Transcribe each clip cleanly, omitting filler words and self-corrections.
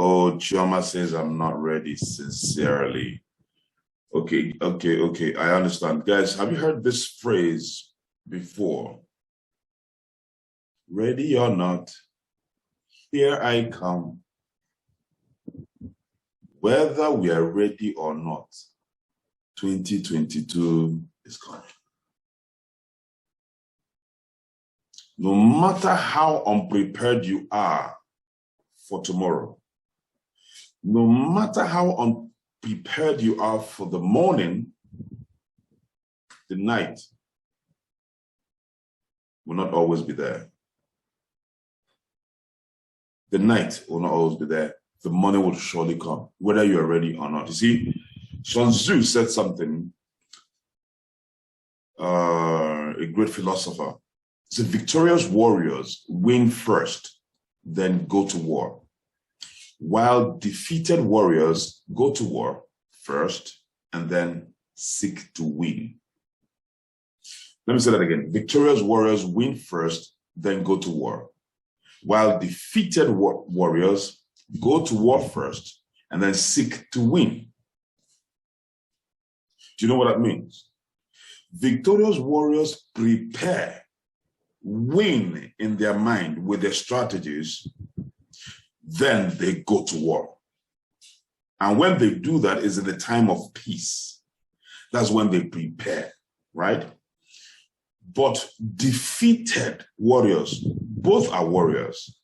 Oh, Chioma says I'm not ready, sincerely. Okay. I understand. Guys, have you heard this phrase before? Ready or not, here I come. Whether we are ready or not, 2022 is coming. No matter how unprepared you are for tomorrow, no matter how unprepared you are for the morning, the night will not always be there. The night will not always be there. The morning will surely come, whether you are ready or not. You see, Sun Tzu said something, a great philosopher. He said, victorious warriors win first, then go to war, while defeated warriors go to war first and then seek to win. Let me say that again. Victorious warriors win first, then go to war, while defeated warriors go to war first and then seek to win. Do you know what that means? Victorious warriors prepare, win in their mind with their strategies, then they go to war. And when they do that is in the time of peace. That's when they prepare, right? But defeated warriors, both are warriors,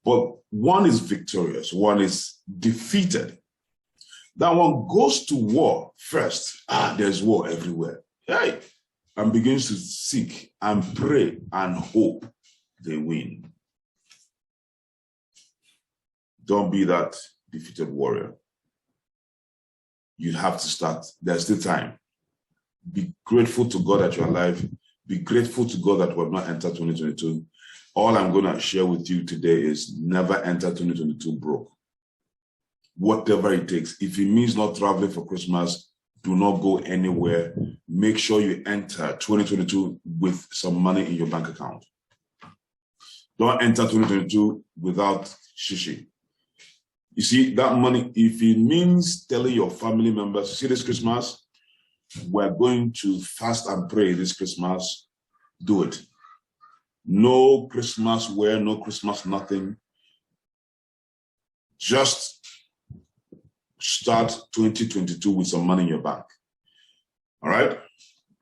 but one is victorious, one is defeated. That one goes to war first. There's war everywhere. Hey, and begins to seek and pray and hope they win. Don't be that defeated warrior. You have to start. There's still time. Be grateful to God that you're alive. Be grateful to God that we have not entered 2022. All I'm going to share with you today is never enter 2022 broke. Whatever it takes. If it means not traveling for Christmas, do not go anywhere. Make sure you enter 2022 with some money in your bank account. Don't enter 2022 without shishi. You see, that money, if it means telling your family members, see this Christmas, we're going to fast and pray this Christmas, do it. No Christmas wear, no Christmas nothing. Just start 2022 with some money in your bank. All right?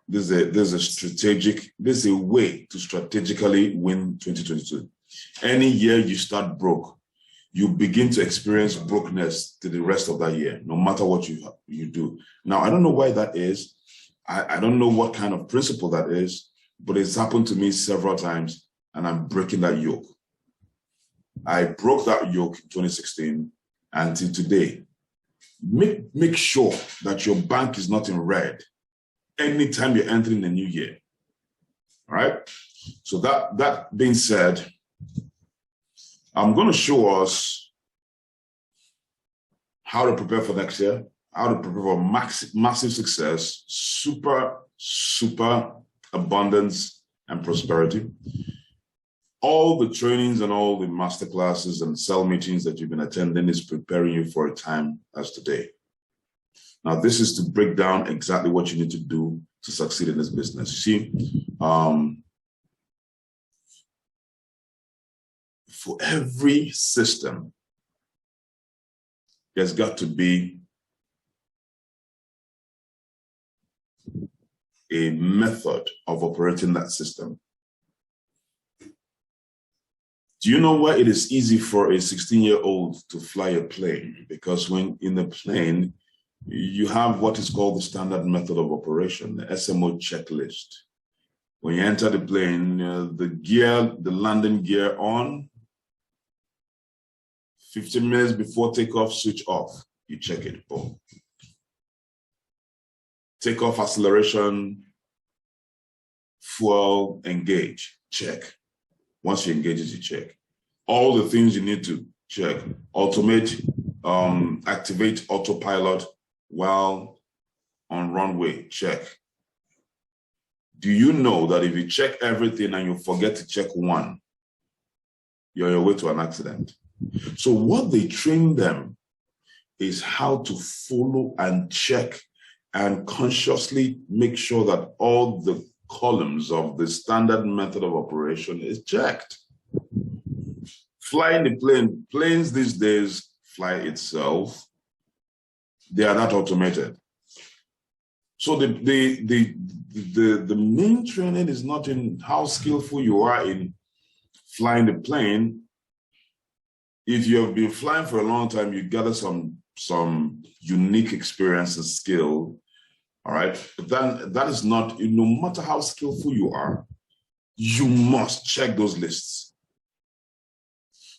This is a way to strategically win 2022. Any year you start broke, you begin to experience brokenness to the rest of that year, no matter what you do. Now, I don't know why that is. I don't know what kind of principle that is, but it's happened to me several times, and I'm breaking that yoke. I broke that yoke in 2016 until today. Make sure that your bank is not in red anytime you're entering the new year. All right? So that being said, I'm going to show us how to prepare for next year, how to prepare for massive success, super abundance and prosperity. All the trainings and all the masterclasses and cell meetings that you've been attending is preparing you for a time as today. Now, this is to break down exactly what you need to do to succeed in this business. You see, for every system, there's got to be a method of operating that system. Do you know why it is easy for a 16-year-old to fly a plane? Because when in the plane, you have what is called the standard method of operation, the SMO checklist. When you enter the plane, the landing gear on, 15 minutes before takeoff, switch off. You check it, boom. Takeoff acceleration, fuel, engage, check. Once you engage it, you check. All the things you need to check. Automate, activate autopilot while on runway, check. Do you know that if you check everything and you forget to check one, you're on your way to an accident? So what they train them is how to follow and check and consciously make sure that all the columns of the standard method of operation is checked. Flying the plane, planes these days fly itself. They are not automated. So the main training is not in how skillful you are in flying the plane. If you have been flying for a long time, you gather some unique experience and skill. All right, but then that is not, no matter how skillful you are, you must check those lists.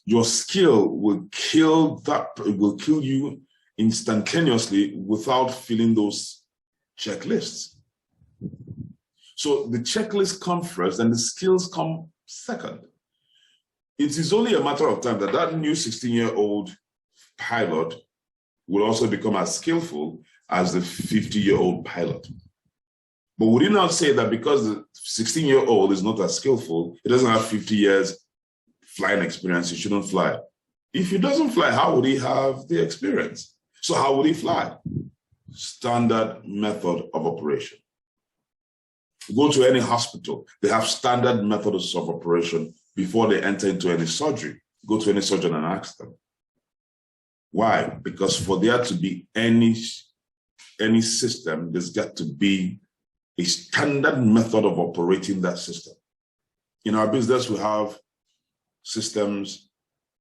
Your skill will kill you instantaneously without filling those checklists. So the checklists come first and the skills come second. It is only a matter of time that that new 16-year-old pilot will also become as skillful as the 50-year-old pilot. But would you not say that because the 16-year-old is not as skillful, he doesn't have 50 years flying experience, he shouldn't fly? If he doesn't fly, how would he have the experience? So how would he fly? Standard method of operation. Go to any hospital, they have standard methods of operation before they enter into any surgery. Go to any surgeon and ask them. Why? Because for there to be any system, there's got to be a standard method of operating that system. In our business, we have systems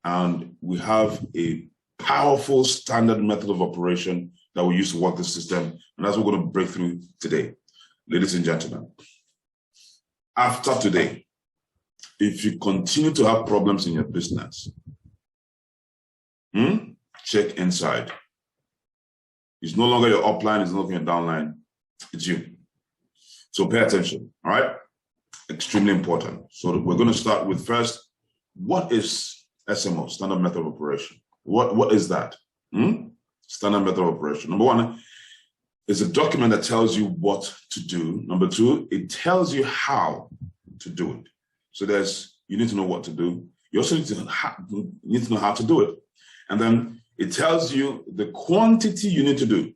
and we have a powerful standard method of operation that we use to work the system. And that's what we're going to break through today. Ladies and gentlemen, after today, if you continue to have problems in your business, check inside. It's no longer your upline, it's no longer your downline, it's you. So pay attention, all right? Extremely important. So we're going to start with first, what is SMO, Standard Method of Operation? What is that? Standard Method of Operation. Number one, is a document that tells you what to do. Number two, it tells you how to do it. So you need to know what to do. You also need to know how to do it. And then it tells you the quantity you need to do.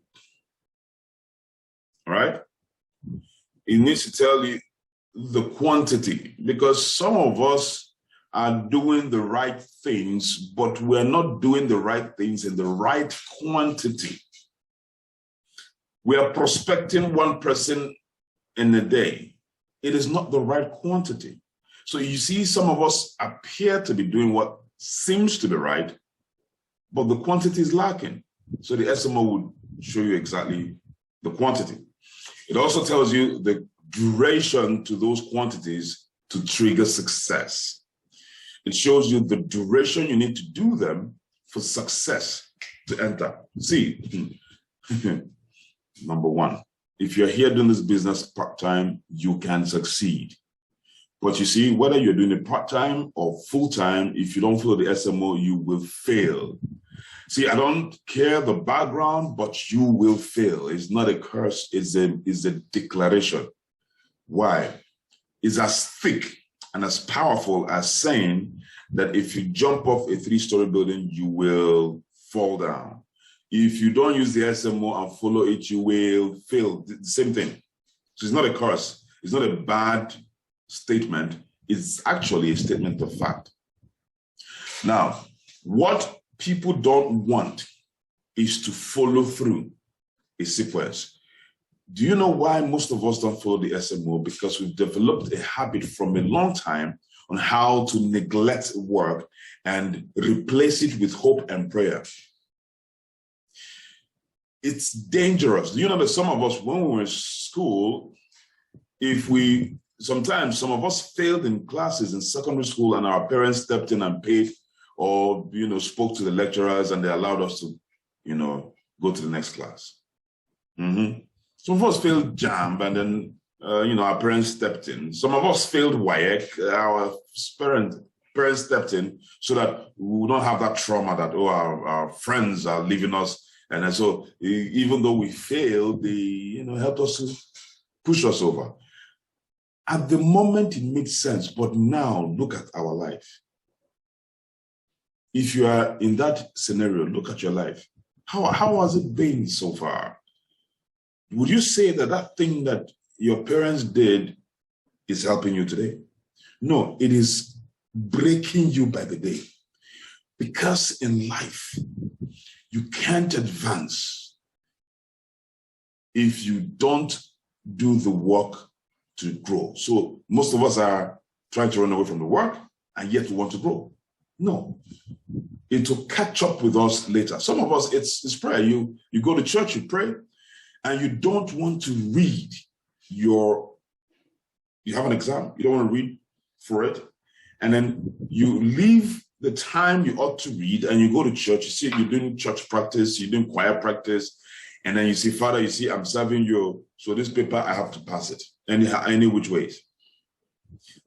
All right? It needs to tell you the quantity, because some of us are doing the right things, but we're not doing the right things in the right quantity. We are prospecting one person in a day. It is not the right quantity. So you see, some of us appear to be doing what seems to be right, but the quantity is lacking. So the SMO would show you exactly the quantity. It also tells you the duration to those quantities to trigger success. It shows you the duration you need to do them for success to enter. See, number one, if you're here doing this business part-time, you can succeed. But you see, whether you're doing it part-time or full-time, if you don't follow the SMO, you will fail. See, I don't care the background, but you will fail. It's not a curse, it's a declaration. Why? It's as thick and as powerful as saying that if you jump off a 3-story building, you will fall down. If you don't use the SMO and follow it, you will fail. The same thing. So it's not a curse. It's not a bad statement. It's actually a statement of fact. Now, what people don't want is to follow through a sequence. Do you know why most of us don't follow the SMO? Because we've developed a habit from a long time on how to neglect work and replace it with hope and prayer. It's dangerous. Do you know that some of us, when we were in school, sometimes some of us failed in classes in secondary school and our parents stepped in and paid or, spoke to the lecturers and they allowed us to, go to the next class. Some of us failed JAMB and then, our parents stepped in. Some of us failed WAEC. Our parents stepped in so that we don't have that trauma that, our friends are leaving us. And so even though we failed, they, helped us to push us over. At the moment, it made sense. But now, look at our life. if you are in that scenario, look at your life. How has it been so far? Would you say that that thing that your parents did is helping you today? No, it is breaking you by the day. Because in life, you can't advance if you don't do the work to grow. So most of us are trying to run away from the work, and yet we want to grow. No, it will catch up with us later. Some of us, it's prayer. You go to church, you pray, and you don't want to read you have an exam, you don't want to read for it, and then you leave the time you ought to read, and you go to church, you see you're doing church practice, you're doing choir practice, and then you see, Father, you see, I'm serving you, so this paper, I have to pass it, any which ways.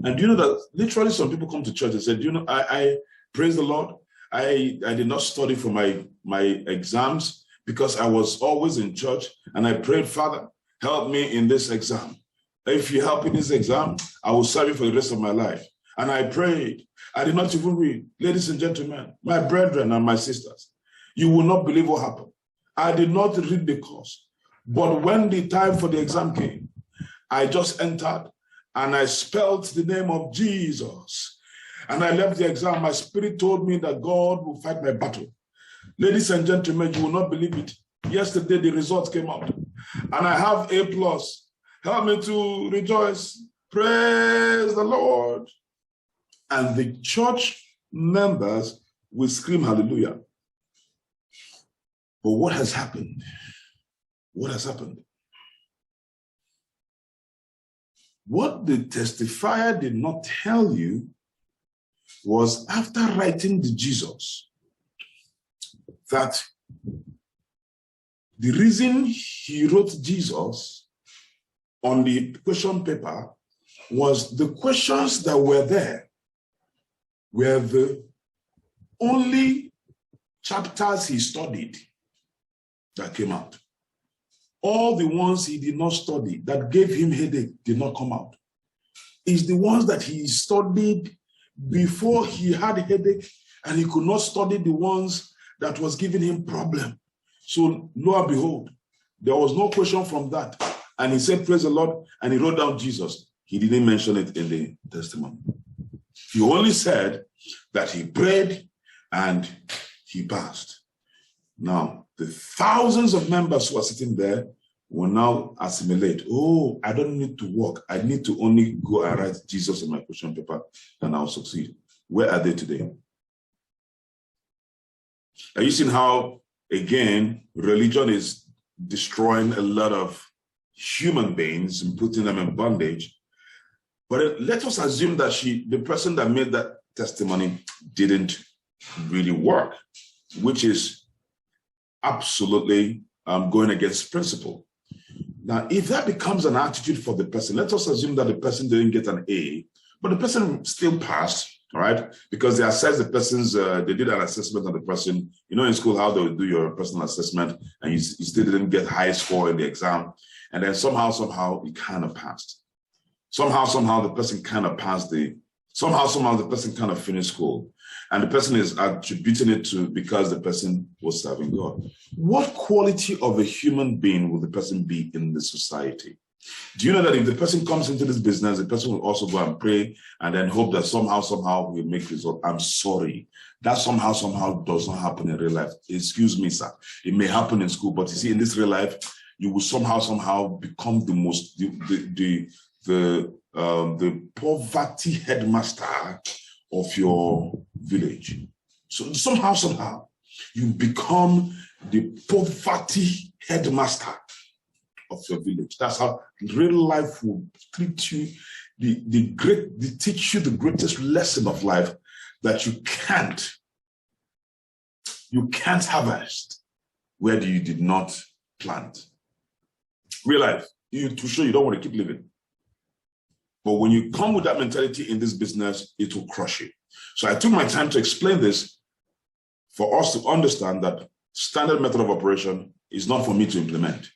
And do you know that literally some people come to church and say, do you know, I praise the Lord, I did not study for my exams because I was always in church, and I prayed, Father, help me in this exam. If you help in this exam, I will serve you for the rest of my life. And I prayed. I did not even read. Ladies and gentlemen, my brethren and my sisters, you will not believe what happened. I did not read the course. But when the time for the exam came, I just entered and I spelled the name of Jesus. And I left the exam. My spirit told me that God will fight my battle. Ladies and gentlemen, you will not believe it. Yesterday, the results came out. And I have A+. Help me to rejoice. Praise the Lord. And the church members will scream hallelujah. But what has happened? What has happened? What the testifier did not tell you was, after writing the Jesus, that the reason he wrote Jesus on the question paper was the questions that were there were the only chapters he studied that came out. All the ones he did not study that gave him headache did not come out. It's the ones that he studied before he had headache, and he could not study the ones that was giving him problem. So lo and behold, there was no question from that. And he said, praise the Lord, and he wrote down Jesus. He didn't mention it in the testimony. He only said that he prayed and he passed. Now, the thousands of members who are sitting there will now assimilate. Oh, I don't need to work. I need to only go and write Jesus in my question paper, and I'll succeed. Where are they today? Are you seeing how, again, religion is destroying a lot of human beings and putting them in bondage? But let us assume that the person that made that testimony didn't really work, which is absolutely going against principle. Now, if that becomes an attitude for the person, let us assume that the person didn't get an A, but the person still passed, all right? Because they assessed the person's, they did an assessment on the person. You know in school how they would do your personal assessment, and you still didn't get high score in the exam. And then somehow you kind of passed. Somehow the person kind of passed somehow the person kind of finished school. And the person is attributing it to because the person was serving God. What quality of a human being will the person be in the society? Do you know that if the person comes into this business, the person will also go and pray and then hope that somehow we'll make result? I'm sorry. That somehow does not happen in real life. Excuse me, sir. It may happen in school, but you see, in this real life, you will somehow become the poverty headmaster of your village. So somehow you become the poverty headmaster of your village. That's how real life will treat you. They teach you the greatest lesson of life, that you can't harvest where you did not plant. Real life, to show you don't want to keep living. But when you come with that mentality in this business, it will crush you. So I took my time to explain this for us to understand that standard method of operation is not for me to implement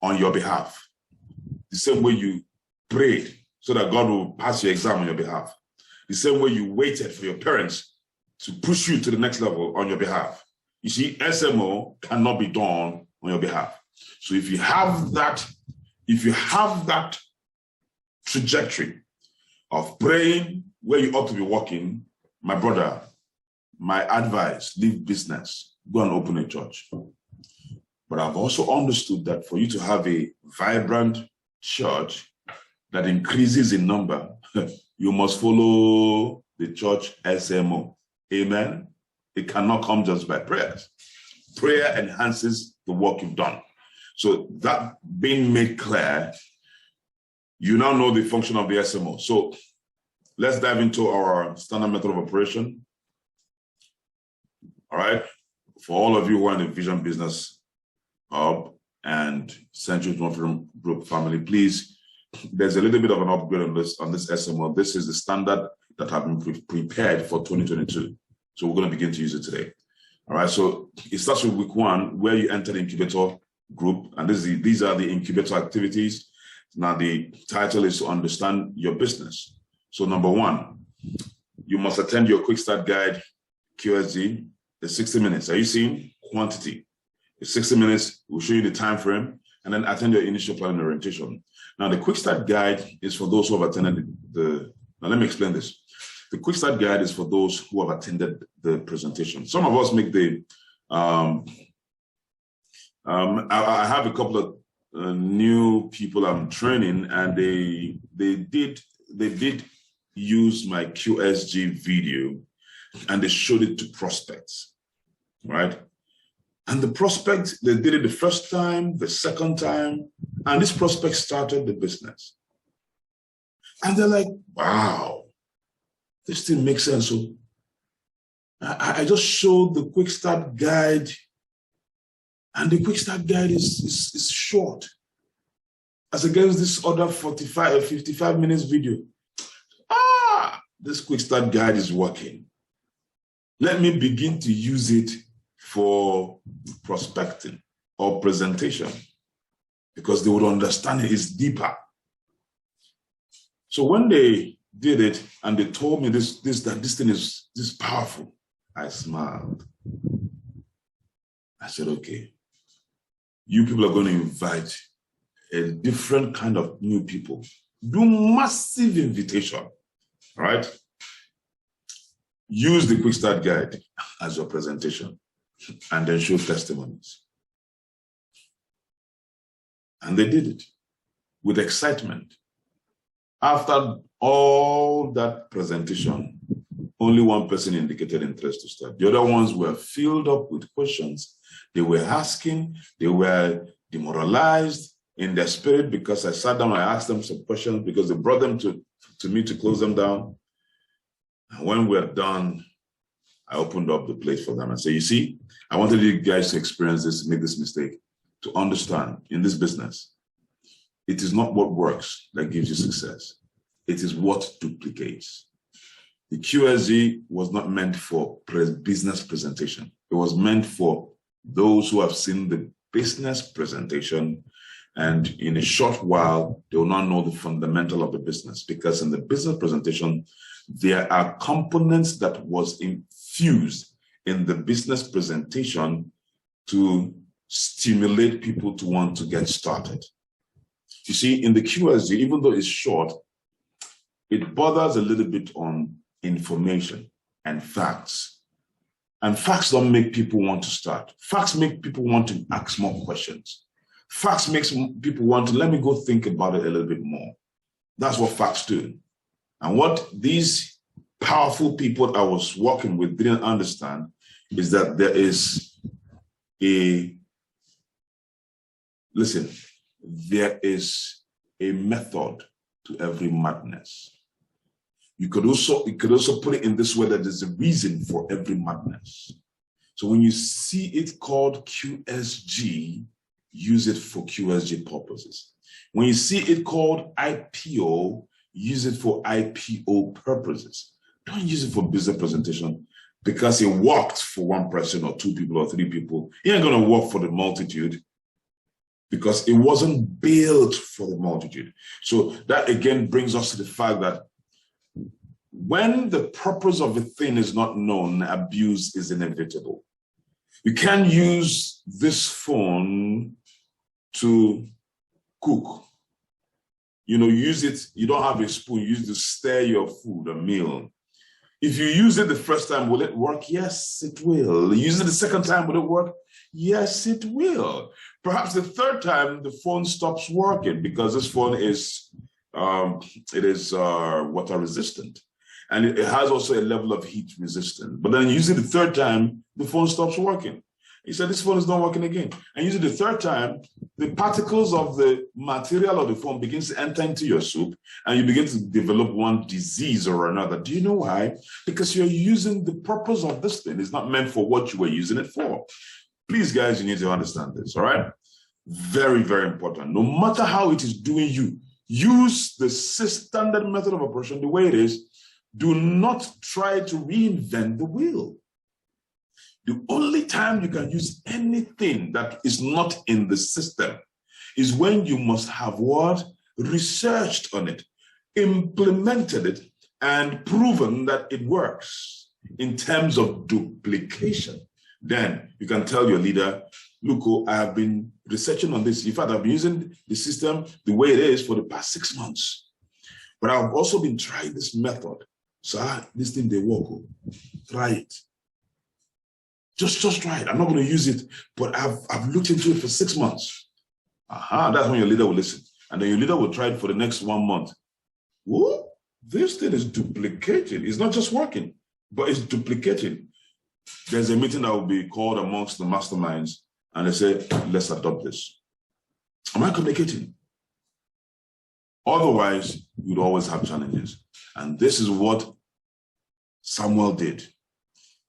on your behalf. The same way you prayed so that God will pass your exam on your behalf. The same way you waited for your parents to push you to the next level on your behalf. You see, SMO cannot be done on your behalf. So if you have that trajectory of praying where you ought to be walking, my brother, my advice, leave business, go and open a church. But I've also understood that for you to have a vibrant church that increases in number, you must follow the church SMO. Amen. It cannot come just by prayers. Prayer enhances the work you've done. So that being made clear, you now know the function of the SMO. So let's dive into our standard method of operation. All right. For all of you who are in the Vision Business Hub and Century Group family, please, there's a little bit of an upgrade on this SMO. This is the standard that have been prepared for 2022. So we're going to begin to use it today. All right. So it starts with week 1, where you enter the incubator group. And these are the incubator activities. Now the title is to understand your business. So number 1, you must attend your quick start guide QSG. It's 60 minutes. Are you seeing quantity? It's 60 minutes. We'll show you the time frame and then attend your initial planning orientation. Now the quick start guide is for those who have attended now let me explain this. The quick start guide is for those who have attended the presentation. Some of us make the, I have a couple of new people I'm training, and they did use my QSG video, and they showed it to prospects, right? And the prospect, they did it the first time, the second time, and this prospect started the business. And they're like, wow, this thing makes sense. So I just showed the quick start guide, and the quick start guide is short as against this other 55 minutes video. This quick start guide is working. Let me begin to use it for prospecting or presentation, because they would understand it is deeper. So when they did it and they told me that this thing is powerful, I smiled. I said, okay, you people are going to invite a different kind of new people. Do massive invitation, all right? Use the quick start guide as your presentation and then show testimonies. And they did it with excitement. After all that presentation, only one person indicated interest to start. The other ones were filled up with questions. They were asking, they were demoralized in their spirit because I sat down, I asked them some questions because they brought them to me to close them down. And when we're done, I opened up the place for them and said, you see, I wanted you guys to experience this, make this mistake, to understand in this business, it is not what works that gives you success. It is what duplicates. The QSG was not meant for business presentation. It was meant for those who have seen the business presentation, and in a short while, they will not know the fundamental of the business, because in the business presentation, there are components that was infused in the business presentation to stimulate people to want to get started. You see, in the QSG, even though it's short, it bothers a little bit on information and facts. And facts don't make people want to start. Facts make people want to ask more questions. Facts makes people want to, let me go think about it a little bit more. That's what facts do. And what these powerful people I was working with didn't understand is that there is there is a method to every madness. You could also put it in this way, that there's a reason for every madness. So when you see it called QSG, use it for QSG purposes. When you see it called IPO, use it for IPO purposes. Don't use it for business presentation because it worked for one person or two people or three people. It ain't gonna work for the multitude because it wasn't built for the multitude. So that again brings us to the fact that when the purpose of a thing is not known, abuse is inevitable. You can't use this phone to cook. You know, use it, you don't have a spoon, you use it to stir your food, a meal. If you use it the first time, will it work? Yes, it will. Use it the second time, will it work? Yes, it will. Perhaps the third time, the phone stops working because this phone is water resistant. And it has also a level of heat resistance. But then you use it the third time, the phone stops working. He said, this phone is not working again. And use it the third time, the particles of the material of the phone begins to enter into your soup and you begin to develop one disease or another. Do you know why? Because you're using the purpose of this thing. It's not meant for what you were using it for. Please, guys, you need to understand this, all right? Very, very important. No matter how it is doing you, use the standard method of operation the way it is. Do not try to reinvent the wheel. The only time you can use anything that is not in the system is when you must have what? Researched on it, implemented it, and proven that it works in terms of duplication. Then you can tell your leader, look, I have been researching on this. In fact, I've been using the system the way it is for the past 6 months. But I've also been trying this method. So this thing, they work. Try it. Just try it. I'm not going to use it, but I've looked into it for 6 months. That's when your leader will listen. And then your leader will try it for the next 1 month. Whoa, this thing is duplicating. It's not just working, but it's duplicating. There's a meeting that will be called amongst the masterminds, and they say, let's adopt this. Am I communicating? Otherwise, you'd always have challenges. And this is what Samuel did.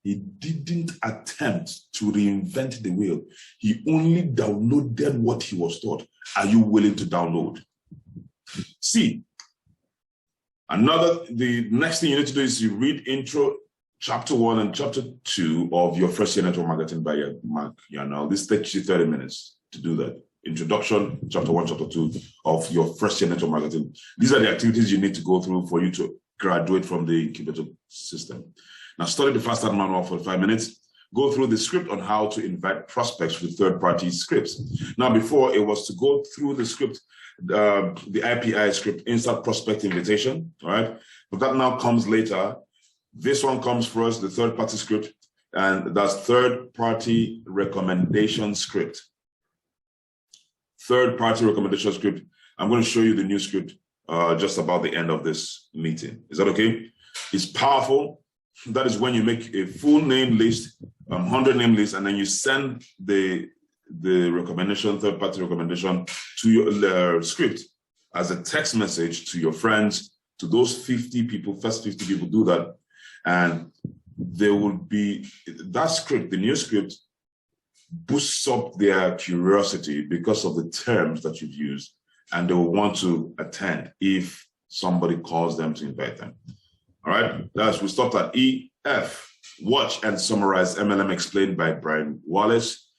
He didn't attempt to reinvent the wheel. He only downloaded what he was taught. Are you willing to download? See, the next thing you need to do is you read intro, chapter 1 and chapter 2 of your first year network marketing by Mark Yarnell. This takes you 30 minutes to do that. Introduction, chapter 1, chapter 2 of your first year network marketing. These are the activities you need to go through for you to graduate from the incubator system. Now, study the Fast Start Manual for 5 minutes. Go through the script on how to invite prospects with third-party scripts. Now, before it was to go through the script, the IPI script, Instant Prospect Invitation, all right? But that now comes later. This one comes first, the third-party script, and that's third-party recommendation script. Third-party recommendation script. I'm going to show you the new script just about the end of this meeting. Is that okay? It's powerful. That is when you make a full name list, 100 name list, and then you send the recommendation, third-party recommendation to your script as a text message to your friends, to those 50 people, first 50 people do that. And there will be that script, the new script, boosts up their curiosity because of the terms that you've used, and they will want to attend if somebody calls them to invite them. All right, we stopped at EF, watch and summarize MLM explained by Brian Wallace.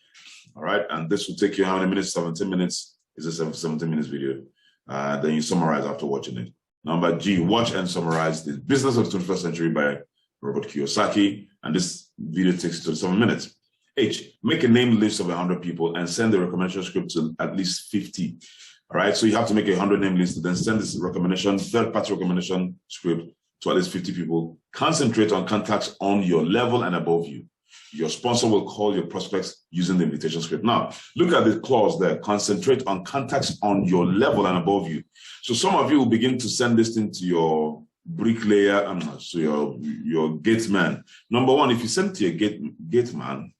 All right, and this will take you how many minutes? 17 minutes. Is a 17 minutes video. Then you summarize after watching it. Number G, watch and summarize the Business of the 21st Century by Robert Kiyosaki. And this video takes you to 7 minutes. H, make a name list of 100 people and send the recommendation script to at least 50. All right, so you have to make a 100 name list, then send this recommendation, third-party recommendation script to at least 50 people. Concentrate on contacts on your level and above you. Your sponsor will call your prospects using the invitation script. Now, look at the clause there. Concentrate on contacts on your level and above you. So some of you will begin to send this thing to your bricklayer, so your gate man. Number one, if you send to your gate man,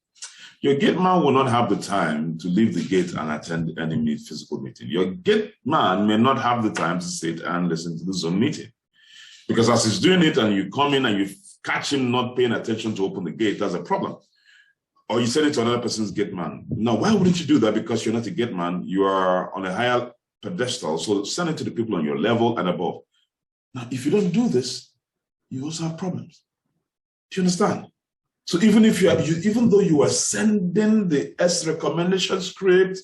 your gate man will not have the time to leave the gate and attend any physical meeting. Your gate man may not have the time to sit and listen to the Zoom meeting. Because as he's doing it and you come in and you catch him not paying attention to open the gate, that's a problem. Or you send it to another person's gate man. Now, why wouldn't you do that? Because you're not a gate man, you are on a higher pedestal. So send it to the people on your level and above. Now, if you don't do this, you also have problems. Do you understand? So even if even though you are sending the S recommendation script,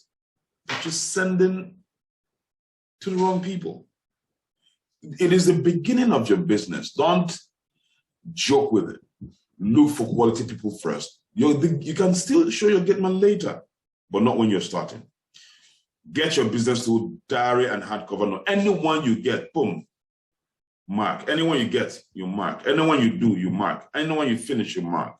you're just sending to the wrong people. It is the beginning of your business. Don't Joke with it. Look for quality people first. You can still show your gate man later, but not when you're starting. Get your business tool, diary, and hardcover note. Anyone you get, boom, mark. Anyone you get, you mark. Anyone you do, you mark. Anyone you finish, you mark.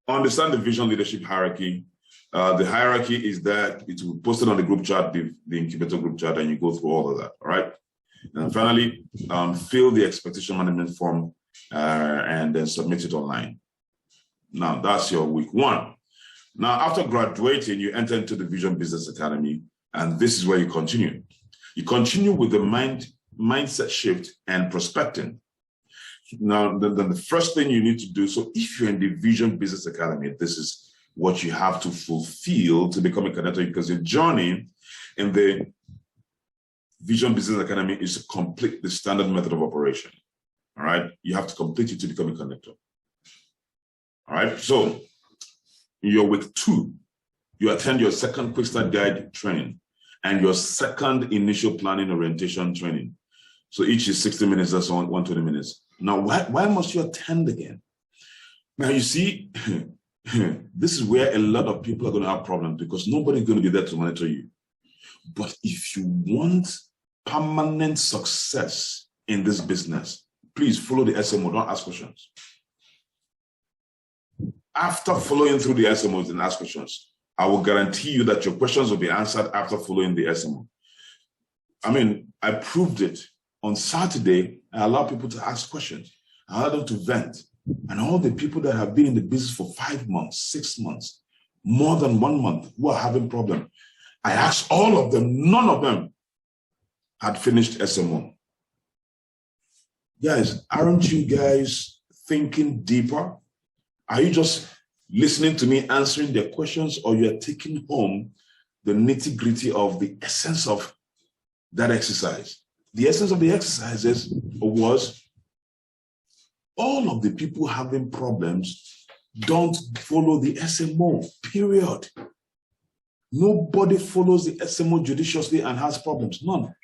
Understand the vision leadership hierarchy. The hierarchy is that it will be posted on the group chat, the incubator group chat, and you go through all of that, all right? And finally, fill the expectation management form and then submit it online. Now, that's your week 1. Now, after graduating, you enter into the Vision Business Academy, and this is where you continue. You continue with the mindset shift and prospecting. Now, the first thing you need to do, so if you're in the Vision Business Academy, this is what you have to fulfill to become a connector, because your journey in the Vision Business Academy is to complete the standard method of operation. All right, you have to complete it to become a connector. All right, so in your week 2, you attend your second quick start guide training and your second initial planning orientation training. So each is 60 minutes, that's 120 minutes. Now, why must you attend again? Now, you see, this is where a lot of people are going to have problems, because nobody's going to be there to monitor you. But if you want permanent success in this business, please follow the SMO, don't ask questions. After following through the SMOs and ask questions, I will guarantee you that your questions will be answered after following the SMO. I mean, I proved it. On Saturday, I allow people to ask questions. I allow them to vent. And all the people that have been in the business for 5 months, 6 months, more than 1 month, who are having problems, I asked all of them, none of them had finished SMO. Guys, aren't you guys thinking deeper? Are you just listening to me answering their questions, or you're taking home the nitty-gritty of the essence of that exercise? The essence of the exercises was all of the people having problems don't follow the SMO, period. Nobody follows the SMO judiciously and has problems. None.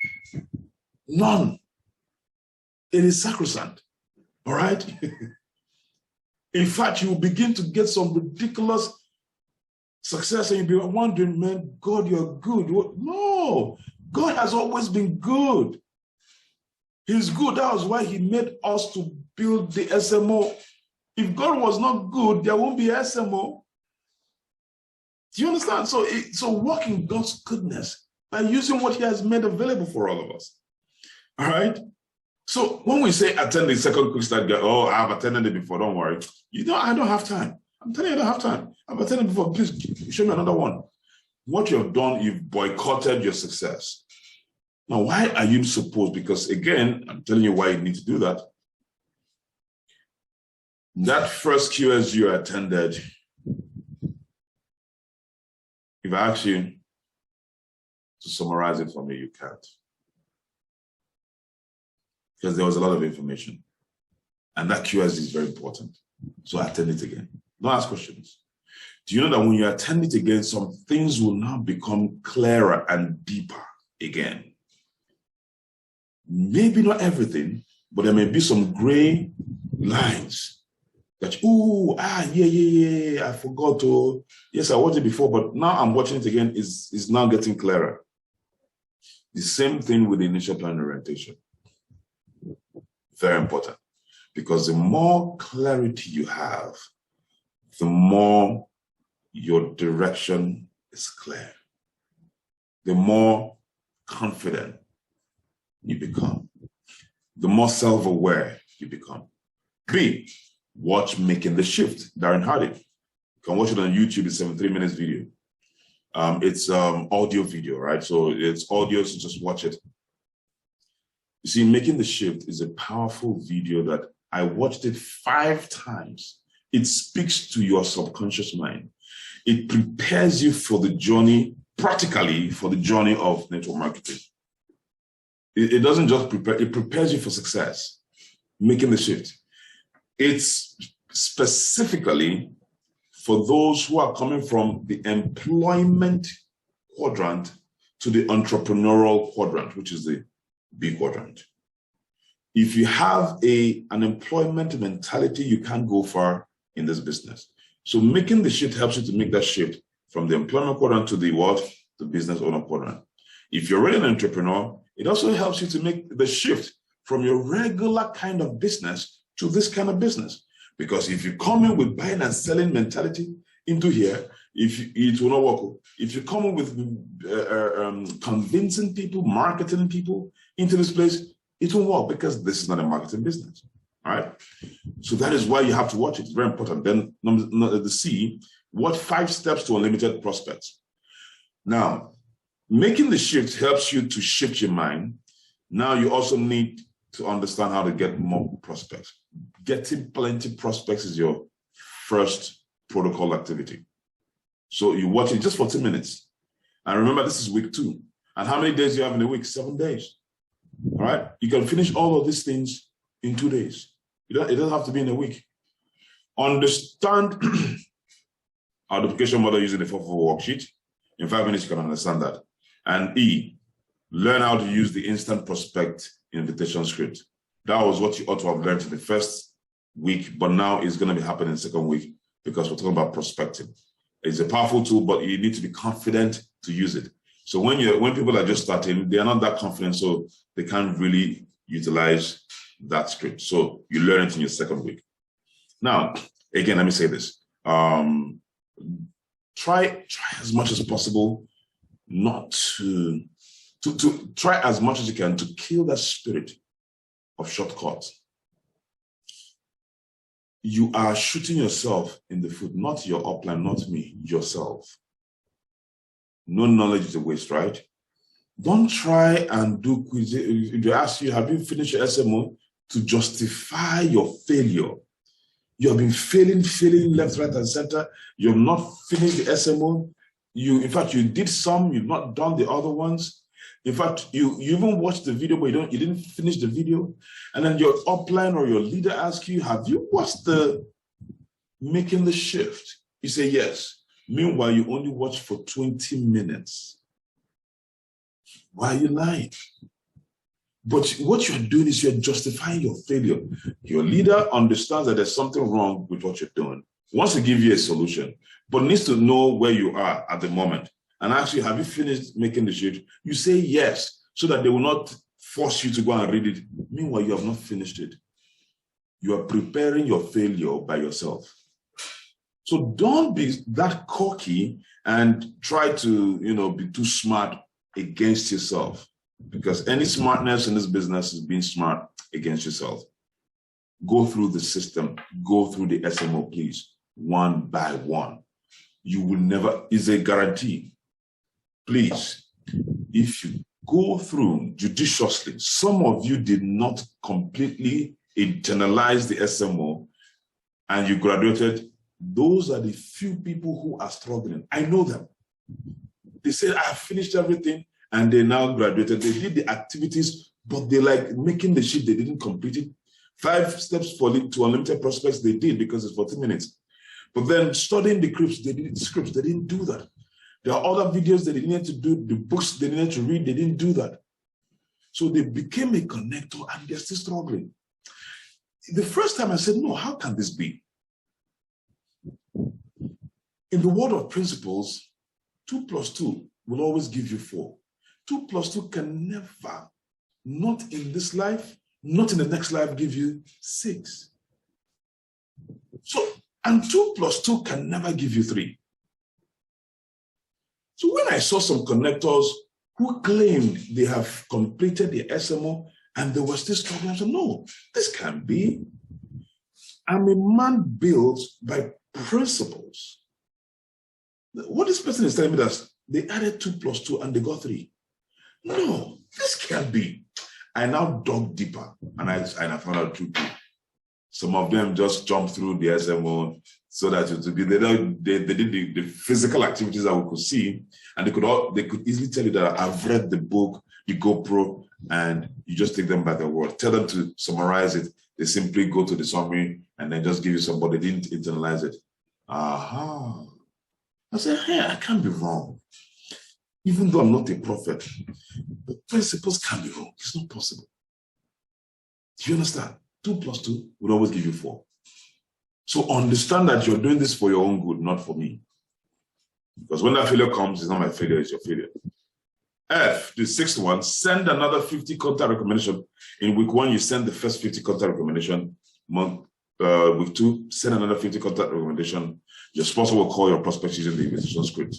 None. It is sacrosanct. All right? In fact, you will begin to get some ridiculous success and you'll be wondering, man, God, you're good. No, God has always been good. He's good. That was why he made us to build the SMO. If God was not good, there won't be SMO. Do you understand? So walk in God's goodness by using what he has made available for all of us. All right? So when we say attend the second quick start guide, oh, I've attended it before, don't worry. I don't have time. I'm telling you, I don't have time. I've attended before. Please show me another one. What you have done, you've boycotted your success. Now, why are you supposed? Because again, I'm telling you why you need to do that. That first QS you attended, if I ask you to summarize it for me, you can't. Because there was a lot of information. And that QS is very important. So attend it again. Don't ask questions. Do you know that when you attend it again, some things will now become clearer and deeper again? Maybe not everything, but there may be some gray lines that, I forgot to, yes, I watched it before, but now I'm watching it again, is now getting clearer. The same thing with the initial plan orientation. Very important, because the more clarity you have, the more your direction is clear, the more confident you become, the more self-aware you become. B, watch Making the Shift, Darren Hardy. You can watch it on YouTube, it's a 73 minutes video. It's audio video, right? So it's audio, so just watch it. You see, Making the Shift is a powerful video that I watched it 5 times. It speaks to your subconscious mind. It prepares you for the journey, practically for the journey of network marketing. It doesn't just prepare, it prepares you for success. Making the Shift. It's specifically for those who are coming from the employment quadrant to the entrepreneurial quadrant, which is the B quadrant. If you have an employment mentality, you can't go far in this business. So making the shift helps you to make that shift from the employment quadrant to the what? The business owner quadrant. If you're already an entrepreneur, it also helps you to make the shift from your regular kind of business to this kind of business. Because if you come in with buying and selling mentality into here, it will not work. If you come in with convincing people, marketing people into this place, it won't work because this is not a marketing business. All right. So that is why you have to watch it. It's very important. Then the C, what 5 steps to unlimited prospects. Now, making the shift helps you to shift your mind. Now you also need to understand how to get more prospects. Getting plenty prospects is your first protocol activity. So you watch it just for 2 minutes. And remember, this is week 2. And how many days do you have in a week? 7 days. All right. You can finish all of these things in 2 days. It doesn't have to be in a week. Understand our duplication model using the 444 worksheet. In 5 minutes, you can understand that. And E, learn how to use the instant prospect invitation script. That was what you ought to have learned in the first week, but now it's going to be happening in the second week because we're talking about prospecting. It's a powerful tool, but you need to be confident to use it. So when people are just starting, they are not that confident, so they can't really utilize that script. So you learn it in your second week. Now, again, let me say this. Try as much as possible not to try as much as you can to kill that spirit of shortcuts. You are shooting yourself in the foot, not your upline, not me, yourself. No knowledge is a waste, right? Don't try and do quiz. If they ask you, have you finished your SMO, to justify your failure? You have been failing left, right, and center. You have not finished the SMO. In fact, you did some, you've not done the other ones. In fact, you even watched the video, but you didn't finish the video. And then your upline or your leader asks you, have you watched the making the shift? You say yes. Meanwhile, you only watch for 20 minutes. Why are you lying? But what you're doing is you're justifying your failure. Your leader understands that there's something wrong with what you're doing, wants to give you a solution, but needs to know where you are at the moment. And actually, have you finished making the shift? You say yes, so that they will not force you to go and read it. Meanwhile, you have not finished it. You are preparing your failure by yourself. So don't be that cocky and try to, be too smart against yourself, because any smartness in this business is being smart against yourself. Go through the system, go through the SMO, please, one by one. You will never, is a guarantee. Please, if you go through judiciously, some of you did not completely internalize the SMO and you graduated. Those are the few people who are struggling. I know them. They said, I have finished everything, and they now graduated. They did the activities, but they like making the shift, they didn't complete it. 5 steps to unlimited prospects, they did because it's 40 minutes. But then studying the scripts, they didn't do that. There are other videos that they needed to do, the books they needed to read, they didn't do that. So they became a connector and they're still struggling. The first time I said, no, how can this be? In the world of principles, 2 plus 2 will always give you 4. 2 plus 2 can never, not in this life, not in the next life, give you 6. So, and 2 plus 2 can never give you 3. So when I saw some connectors who claimed they have completed the SMO and they were still struggling, I said, no, this can't be. I'm a man built by principles. What this person is telling me that they added 2 plus 2 and they got 3. No, this can't be. I now dug deeper and I found out 2. Some of them just jumped through the SMO so that it would be, they did the physical activities that we could see, and they could easily tell you that I've read the book, the GoPro, and you just take them by their word. Tell them to summarize it. They simply go to the summary and then just give you some, but they didn't internalize it. Aha. I said, hey, I can't be wrong. Even though I'm not a prophet, the principles can be wrong. It's not possible. Do you understand? 2 plus 2 will always give you 4. So understand that you're doing this for your own good, not for me. Because when that failure comes, it's not my failure, it's your failure. F, the 6th one, send another 50 contact recommendation. In week 1, you send the first 50 contact recommendation. Week 2, send another 50 contact recommendation. Your sponsor will call your prospects using the invitation script.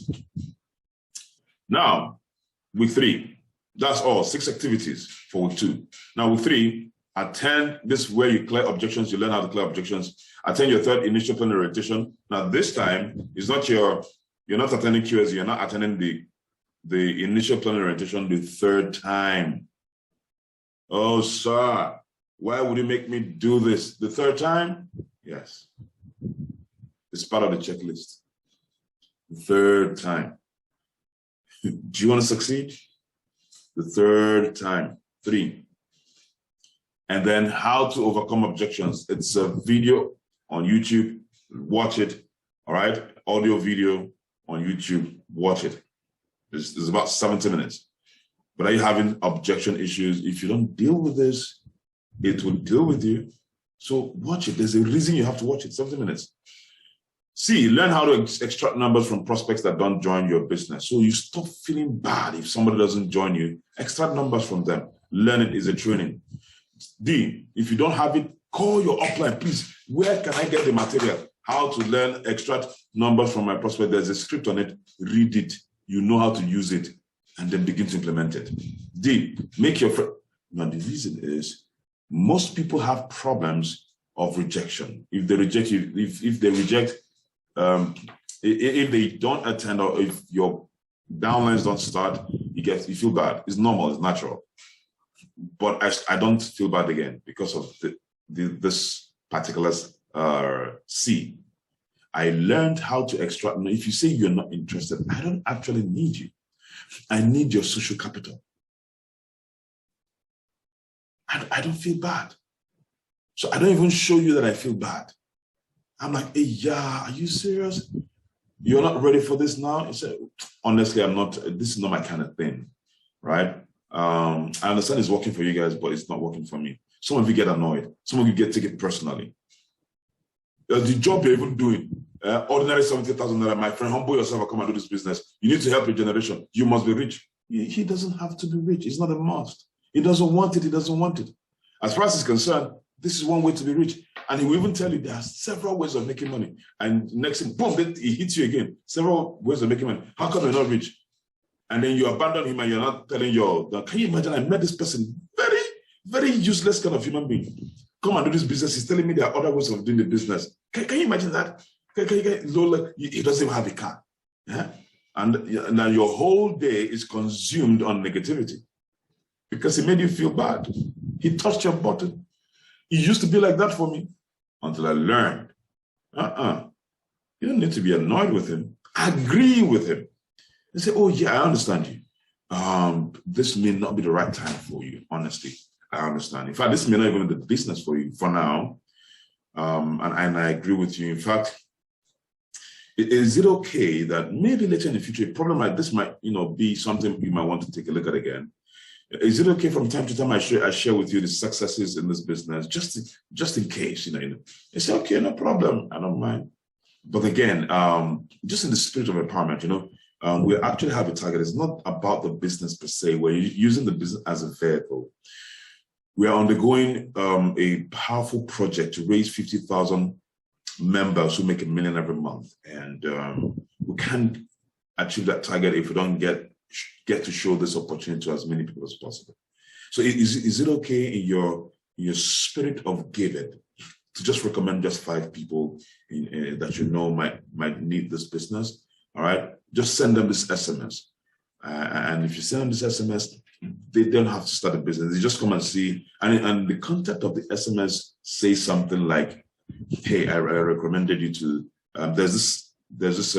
Now, week 3, that's all, 6 activities for week 2. Now, week 3, attend, this is where you clear objections, you learn how to clear objections. Attend your 3rd initial planning orientation. Now, this time, it's not you're not attending QS, you're not attending the initial planning orientation the 3rd time. Oh, sir, why would you make me do this the 3rd time? Yes. It's part of the checklist. The 3rd time. Do you want to succeed? The 3rd time. 3. And then how to overcome objections. It's a video on YouTube. Watch it. All right. Audio video on YouTube. Watch it. It's about 70 minutes. But are you having objection issues? If you don't deal with this, it will deal with you. So watch it. There's a reason you have to watch it. 70 minutes. C, learn how to extract numbers from prospects that don't join your business. So you stop feeling bad if somebody doesn't join you. Extract numbers from them. Learn it is a training. D, if you don't have it, call your upline, please. Where can I get the material? How to learn, extract numbers from my prospect. There's a script on it. Read it. You know how to use it, and then begin to implement it. D, make your friend. Now, the reason is most people have problems of rejection. If they reject you, if they reject, if they don't attend, or if your downlines don't start, you feel bad. It's normal, it's natural. But I don't feel bad again because of this particular C. I learned how to extract. If you say you're not interested, I don't actually need you. I need your social capital. I don't feel bad. So I don't even show you that I feel bad. I'm like, hey, yeah, are you serious? You're not ready for this now? I said, honestly, I'm not. This is not my kind of thing, right? I understand it's working for you guys, but it's not working for me. Some of you get annoyed. Some of you take it personally. The job you're even doing, ordinary 70,000 naira, my friend, humble yourself and come and do this business. You need to help your generation. You must be rich. He doesn't have to be rich. It's not a must. He doesn't want it. He doesn't want it. As far as he's concerned, this is one way to be rich. And he will even tell you there are several ways of making money. And next thing, boom, then he hits you again. Several ways of making money. How come you're not rich? And then you abandon him and you're not telling can you imagine? I met this person, very, very useless kind of human being. Come and do this business. He's telling me there are other ways of doing the business. Can you imagine that? He doesn't even have a car. Yeah? And now your whole day is consumed on negativity because he made you feel bad. He touched your button. He used to be like that for me until I learned. You don't need to be annoyed with him. Agree with him. And say, oh, yeah, I understand you. This may not be the right time for you, honestly. I understand. In fact, this may not even be the business for you for now. And I agree with you. In fact, is it okay that maybe later in the future, a problem like this might, be something you might want to take a look at again? Is it okay from time to time I share with you the successes in this business, just in case, It's okay, no problem. I don't mind. But again, just in the spirit of empowerment, we actually have a target. It's not about the business per se. We're using the business as a vehicle. We are undergoing a powerful project to raise 50,000 members who make $1 million every month. And we can't achieve that target if we don't get to show this opportunity to as many people as possible. So is it okay in your spirit of giving to just recommend just 5 people that might need this business? All right, just send them this SMS. And if you send them this SMS, they don't have to start a business. They just come and see. And the content of the SMS says something like, hey, I recommended you to, there's this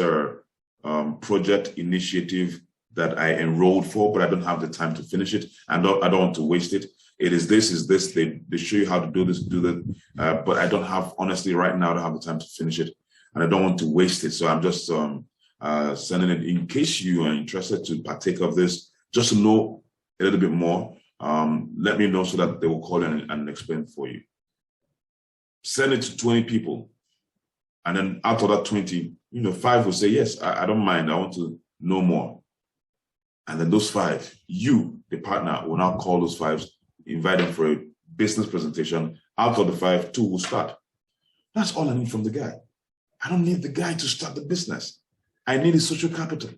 project initiative that I enrolled for, but I don't have the time to finish it. I don't want to waste it. It is this. They show you how to do this, do that. But I don't have, honestly, right now, I don't have the time to finish it. And I don't want to waste it. So I'm just sending it in case you are interested to partake of this, just to know a little bit more. let me know so that they will call in and explain for you. Send it to 20 people. And then out of that 20, 5 will say, yes, I don't mind. I want to know more. And then those 5, you, the partner, will now call those 5, invite them for a business presentation. Out of the 5, 2 will start. That's all I need from the guy. I don't need the guy to start the business. I need his social capital.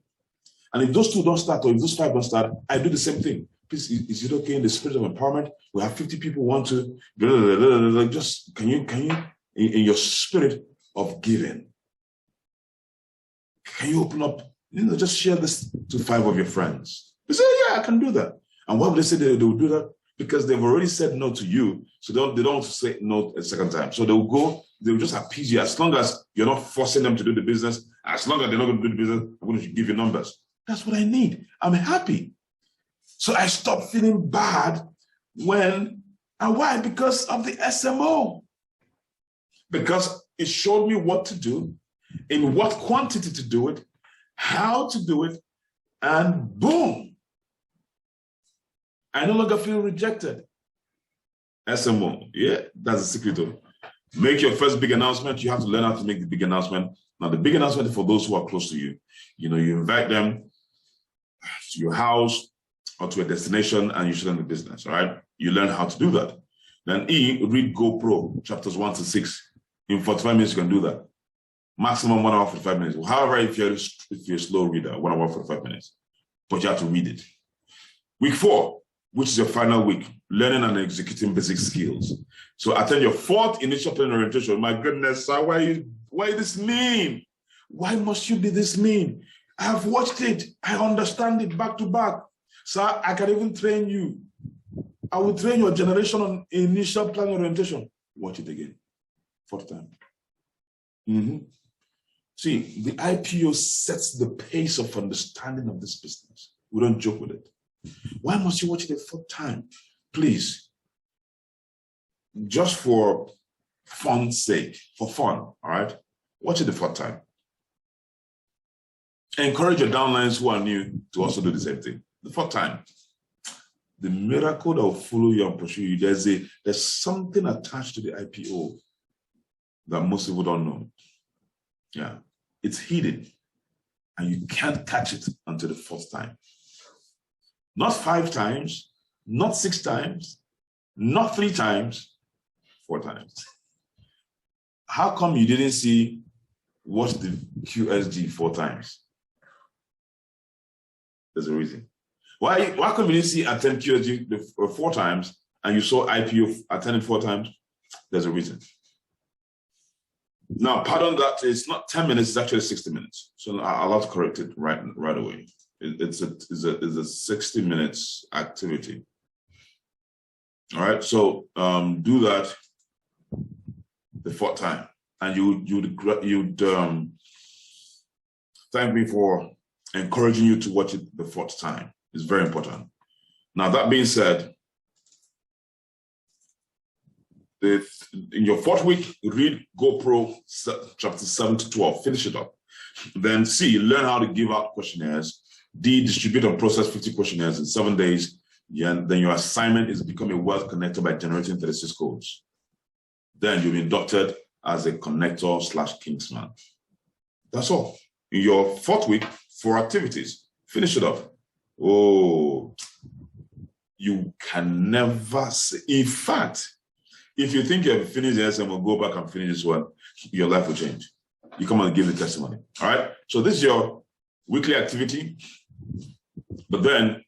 And if those 2 don't start, or if those 5 don't start, I do the same thing. Please, is it okay in the spirit of empowerment? We have 50 people want to, just can you, in your spirit of giving, can you open up, just share this to 5 of your friends? They say, yeah, I can do that. And why would they say they will do that? Because they've already said no to you, so they don't want to say no a second time. So they will just appease you. As long as you're not forcing them to do the business, as long as they're not going to do the business, I'm going to give you numbers. That's what I need. I'm happy. So I stopped feeling bad and why? Because of the SMO. Because it showed me what to do, in what quantity to do it, how to do it, and boom. I no longer feel rejected. SMO, yeah, that's the secret of it. Make your first big announcement. You have to learn how to make the big announcement. Now, the big announcement is for those who are close to you. You invite them to your house or to a destination and you show them the business, all right? You learn how to do that. Then read GoPro, chapters 1 to 6. In 45 minutes, you can do that. Maximum 1 hour, 45 minutes. However, if you're a slow reader, 1 hour, 45 minutes. But you have to read it. Week 4, which is your final week, learning and executing basic skills. So attend your 4th initial planning orientation. My goodness, sir, why this mean? Why must you be this mean? I have watched it. I understand it back to back. Sir, I can even train you. I will train your generation on initial planning orientation. Watch it again. 4th time. See, the IPO sets the pace of understanding of this business. We don't joke with it. Why must you watch it a 4th time? Please. Just for fun's sake, for fun, all right? Watch it the 4th time. Encourage your downlines who are new to also do the same thing. The 4th time. The miracle that will follow you and pursue you, there's something attached to the IPO that most people don't know. Yeah, it's hidden and you can't catch it until the 4th time. Not 5 times, not 6 times, not 3 times, 4 times. How come you didn't watch the QSG 4 times? There's a reason. Why come you didn't attend QSG 4 times and you saw IPO attended 4 times? There's a reason. Now, pardon that, it's not 10 minutes, it's actually 60 minutes. So I'll have to correct it right away. It's a 60 minutes activity. All right, so do that the 4th time. And you'd thank me for encouraging you to watch it the 4th time. It's very important. Now, that being said, in your 4th week, read GoPro chapter 7 to 12, finish it up. Then C, learn how to give out questionnaires. D, distribute and process 50 questionnaires in 7 days. Then your assignment is become a wealth connector by generating 36 codes. Then you'll be inducted as a connector/kingsman. That's all. In your 4th week, 4 activities. Finish it up. Oh, you can never say. In fact, if you think you have finished the SM, go back and finish this one, your life will change. You come and give the testimony. All right. So this is your weekly activity. But then